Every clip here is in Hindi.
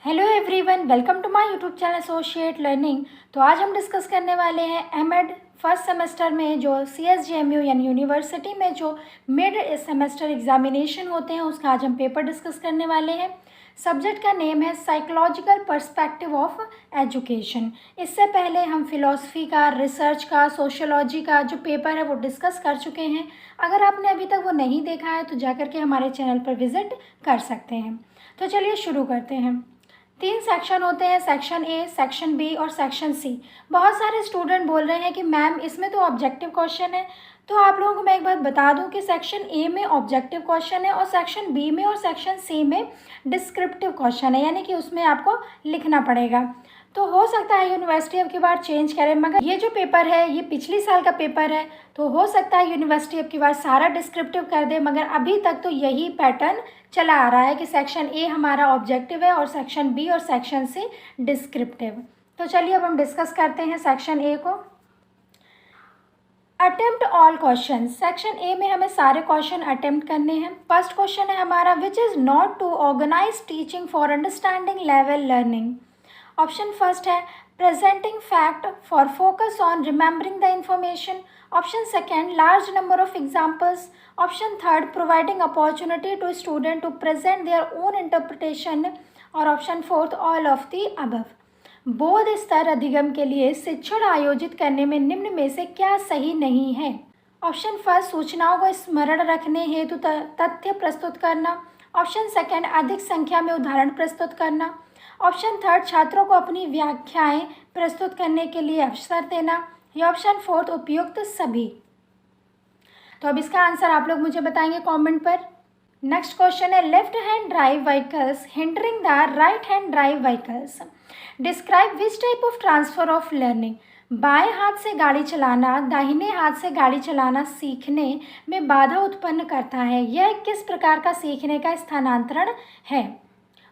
Hello everyone, welcome to my YouTube channel associate learning. तो आज हम डिस्कस करने वाले हैं एमएड फर्स्ट सेमेस्टर में जो सीएसजेएमयू यानी यूनिवर्सिटी में जो मिड सेमेस्टर एग्जामिनेशन होते हैं उसका आज हम पेपर डिस्कस करने वाले हैं। सब्जेक्ट का नेम है साइकोलॉजिकल पर्सपेक्टिव ऑफ एजुकेशन। इससे पहले हम फिलॉसफी का, रिसर्च का, सोशियोलॉजी का जो पेपर है वो डिस्कस कर चुके हैं। अगर आपने अभी तक वो नहीं देखा है तो जाकर के हमारे चैनल पर विजिट कर सकते हैं। तो चलिए शुरू करते हैं। 3 सेक्शन होते हैं, सेक्शन ए, सेक्शन बी और सेक्शन सी। बहुत सारे स्टूडेंट बोल रहे हैं कि मैम इसमें तो ऑब्जेक्टिव क्वेश्चन है। तो आप लोगों को मैं एक बात बता दूं कि सेक्शन ए में ऑब्जेक्टिव क्वेश्चन है और सेक्शन बी में और सेक्शन सी में डिस्क्रिप्टिव क्वेश्चन है, यानी कि उसमें आपको लिखना पड़ेगा। तो हो सकता है यूनिवर्सिटी अब की बार चेंज करे, मगर ये जो पेपर है ये पिछली साल का पेपर है, तो हो सकता है यूनिवर्सिटी अब की बार सारा डिस्क्रिप्टिव कर दे। मगर अभी तक तो यही पैटर्न चला आ रहा है कि सेक्शन ए हमारा ऑब्जेक्टिव है और सेक्शन बी और सेक्शन सी डिस्क्रिप्टिव। तो चलिए अब हम डिस्कस करते हैं सेक्शन ए को। Attempt all question. Section A में हमें सारे क्वेश्चन अटेम्प्ट करने हैं। फर्स्ट क्वेश्चन है हमारा, which is not to organise teaching for understanding level learning. Option first है presenting fact for focus on remembering the information. Option second large number of examples. Option third providing opportunity to student to present their own interpretation. और option fourth all of the above. बोध स्तर अधिगम के लिए शिक्षण आयोजित करने में निम्न में से क्या सही नहीं है। ऑप्शन फर्स्ट सूचनाओं को स्मरण रखने हेतु तथ्य प्रस्तुत करना। ऑप्शन सेकेंड अधिक संख्या में उदाहरण प्रस्तुत करना। ऑप्शन थर्ड छात्रों को अपनी व्याख्याएं प्रस्तुत करने के लिए अवसर देना। या ऑप्शन फोर्थ उपयुक्त सभी। तो अब इसका आंसर आप लोग मुझे बताएंगे कमेंट पर। नेक्स्ट क्वेश्चन है, left hand drive vehicles hindering the right hand drive vehicles. Describe which type of transfer of learning. बाएं हाथ से गाड़ी चलाना दाहिने हाथ से गाड़ी चलाना सीखने में बाधा उत्पन्न करता है। यह किस प्रकार का सीखने का स्थानांतरण है।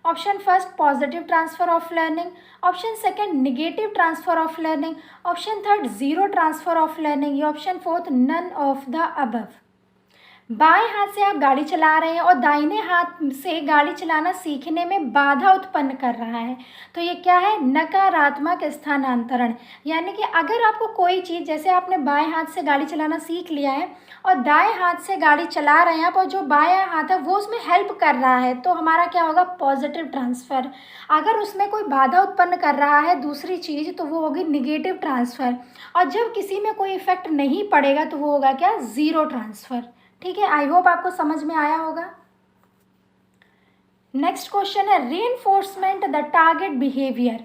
Option first positive transfer of learning. Option second negative transfer of learning. Option third zero transfer of learning. या option fourth none of the above. बाएं हाथ से आप गाड़ी चला रहे हैं और दाहिने हाथ से गाड़ी चलाना सीखने में बाधा उत्पन्न कर रहा है, तो ये क्या है, नकारात्मक स्थानांतरण। यानी कि अगर आपको कोई चीज़, जैसे आपने बाएं हाथ से गाड़ी चलाना सीख लिया है और दाएं हाथ से गाड़ी चला रहे हैं आप, और जो बायां हाथ है वो उसमें हेल्प कर रहा है, तो हमारा क्या होगा, पॉजिटिव ट्रांसफ़र। अगर उसमें कोई बाधा उत्पन्न कर रहा है दूसरी चीज़, तो वो होगी निगेटिव ट्रांसफ़र। और जब किसी में कोई इफेक्ट नहीं पड़ेगा तो वो होगा क्या, ज़ीरो ट्रांसफ़र। ठीक है, आई होप आपको समझ में आया होगा। नेक्स्ट क्वेश्चन है, रीइंफोर्समेंट द टारगेट बिहेवियर।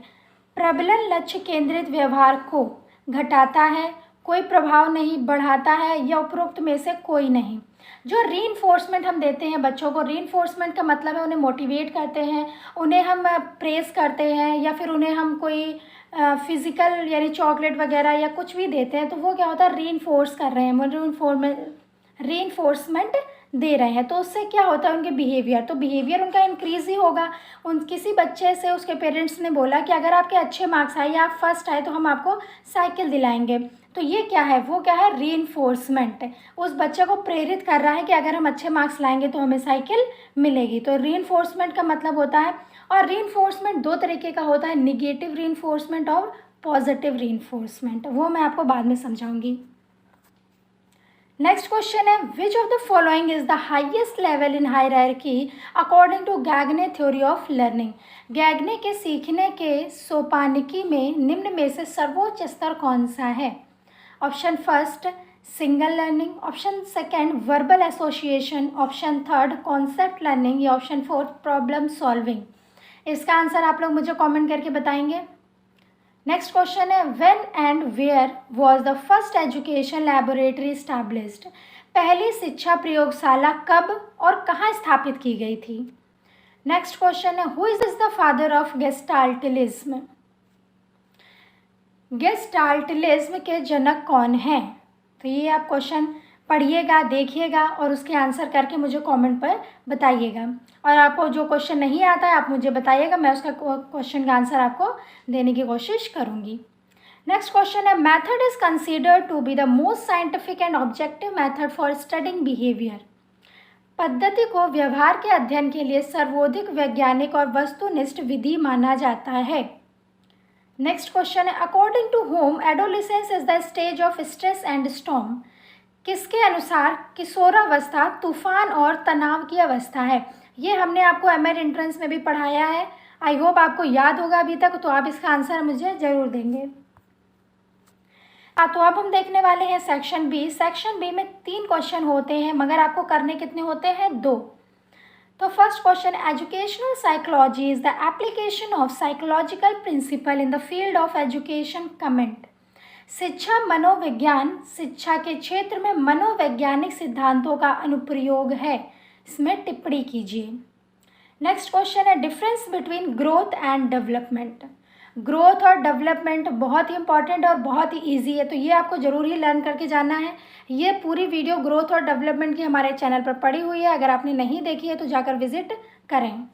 प्रबलन लक्ष्य केंद्रित व्यवहार को घटाता है, कोई प्रभाव नहीं, बढ़ाता है, या उपरोक्त में से कोई नहीं। जो रीइंफोर्समेंट हम देते हैं बच्चों को, रीइंफोर्समेंट का मतलब है उन्हें मोटिवेट करते हैं, उन्हें हम प्रेस करते हैं, या फिर उन्हें हम कोई फिजिकल यानी चॉकलेट वगैरह या कुछ भी देते हैं, तो वो क्या होता है, रीइंफोर्स कर रहे हैं, रीइंफोर्समेंट दे रहे हैं। तो उससे क्या होता है, उनके बिहेवियर, तो बिहेवियर उनका इंक्रीज ही होगा। उन किसी बच्चे से उसके पेरेंट्स ने बोला कि अगर आपके अच्छे मार्क्स आए या आप फर्स्ट आए तो हम आपको साइकिल दिलाएंगे, तो ये क्या है, वो क्या है, रीइंफोर्समेंट। उस बच्चे को प्रेरित कर रहा है कि अगर हम अच्छे मार्क्स लाएंगे तो हमें साइकिल मिलेगी। तो रीइंफोर्समेंट का मतलब होता है, और रीइंफोर्समेंट 2 तरीके का होता है, निगेटिव रीइंफोर्समेंट और पॉजिटिव रीइंफोर्समेंट, वो मैं आपको बाद में समझाऊंगी। नेक्स्ट क्वेश्चन है, which of the following is the highest level in hierarchy according to Gagne theory of learning. Gagne के सीखने के सोपानिकी में निम्न में से सर्वोच्च स्तर कौन सा है। Option first single learning. Option second verbal association. Option third concept learning. या ऑप्शन फोर्थ प्रॉब्लम सॉल्विंग। इसका आंसर आप लोग मुझे कॉमेंट करके बताएंगे। नेक्स्ट क्वेश्चन है, when and where was the first education laboratory established. पहली शिक्षा प्रयोगशाला कब और कहाँ स्थापित की गई थी। नेक्स्ट क्वेश्चन है, who is the father of gestaltism. Gestaltism के जनक कौन हैं। तो ये आप क्वेश्चन पढ़िएगा, देखिएगा और उसके आंसर करके मुझे कमेंट पर बताइएगा। और आपको जो क्वेश्चन नहीं आता है आप मुझे बताइएगा, मैं उसका क्वेश्चन का आंसर आपको देने की कोशिश करूँगी। नेक्स्ट क्वेश्चन है, method is considered to be the most scientific and objective method for studying behaviour. पद्धति को व्यवहार के अध्ययन के लिए सर्वाधिक वैज्ञानिक और वस्तुनिष्ठ विधि माना जाता है। नेक्स्ट क्वेश्चन है, according to home adolescence is the stage of stress and storm. किसके अनुसार किशोरावस्था तूफान और तनाव की अवस्था है। ये हमने आपको एमएड एंट्रेंस में भी पढ़ाया है। आई होप आपको याद होगा अभी तक, तो आप इसका आंसर मुझे ज़रूर देंगे। तो अब हम देखने वाले हैं सेक्शन बी। सेक्शन बी में 3 क्वेश्चन होते हैं, मगर आपको करने कितने होते हैं? 2। तो first question, educational psychology is the application of psychological principle in the field of education. Comment. शिक्षा मनोविज्ञान शिक्षा के क्षेत्र में मनोवैज्ञानिक सिद्धांतों का अनुप्रयोग है। इसमें टिप्पणी कीजिए। नेक्स्ट क्वेश्चन है, difference between growth and development. Growth और डेवलपमेंट बहुत ही इंपॉर्टेंट और बहुत ही इजी है, तो ये आपको ज़रूर ही लर्न करके जाना है। ये पूरी वीडियो ग्रोथ और डेवलपमेंट की हमारे चैनल पर पड़ी हुई है, अगर आपने नहीं देखी है तो जाकर विजिट करें।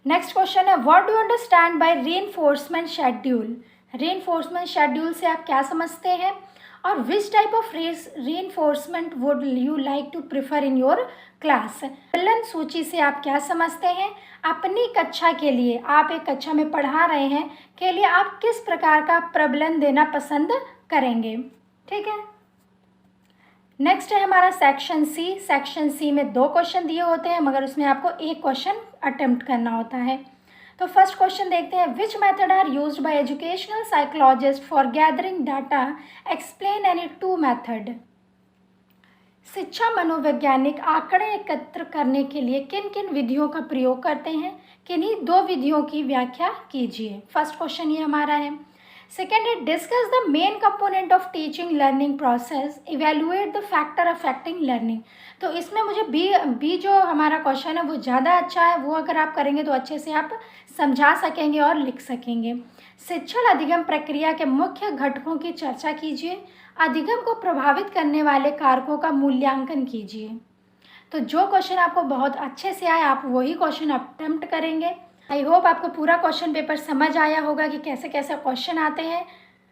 नेक्स्ट क्वेश्चन है, what do you understand by reinforcement schedule. Reinforcement schedule से आप क्या समझते हैं, और which type of reinforcement would you like to prefer in your class. प्रबलन सूची से आप क्या समझते हैं, अपनी कक्षा के लिए, आप एक कक्षा में पढ़ा रहे हैं के लिए आप किस प्रकार का प्रबलन देना पसंद करेंगे। ठीक है। नेक्स्ट है हमारा सेक्शन सी। सेक्शन सी में 2 क्वेश्चन दिए होते हैं, मगर उसमें आपको 1 क्वेश्चन अटेम्प्ट करना होता है। तो फर्स्ट क्वेश्चन देखते हैं, which method are used by educational psychologist for gathering data, explain any 2 method. शिक्षा मनोवैज्ञानिक आंकड़े एकत्र करने के लिए किन किन विधियों का प्रयोग करते हैं, किन्हीं 2 विधियों की व्याख्या कीजिए। फर्स्ट क्वेश्चन ये हमारा है। सेकेंड है, discuss the main component of teaching learning process, evaluate the factor affecting learning. तो इसमें मुझे बी जो हमारा क्वेश्चन है वो ज़्यादा अच्छा है, वो अगर आप करेंगे तो अच्छे से आप समझा सकेंगे और लिख सकेंगे। शिक्षण अधिगम प्रक्रिया के मुख्य घटकों की चर्चा कीजिए, अधिगम को प्रभावित करने वाले कारकों का मूल्यांकन कीजिए। तो जो क्वेश्चन आपको बहुत अच्छे से आए आप वही क्वेश्चन अटेम्प्ट करेंगे। आई होप आपको पूरा क्वेश्चन पेपर समझ आया होगा कि कैसे कैसे क्वेश्चन आते हैं।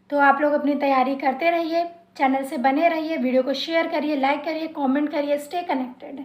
तो आप लोग अपनी तैयारी करते रहिए, चैनल से बने रहिए, वीडियो को शेयर करिए, लाइक करिए, कमेंट करिए, स्टे कनेक्टेड।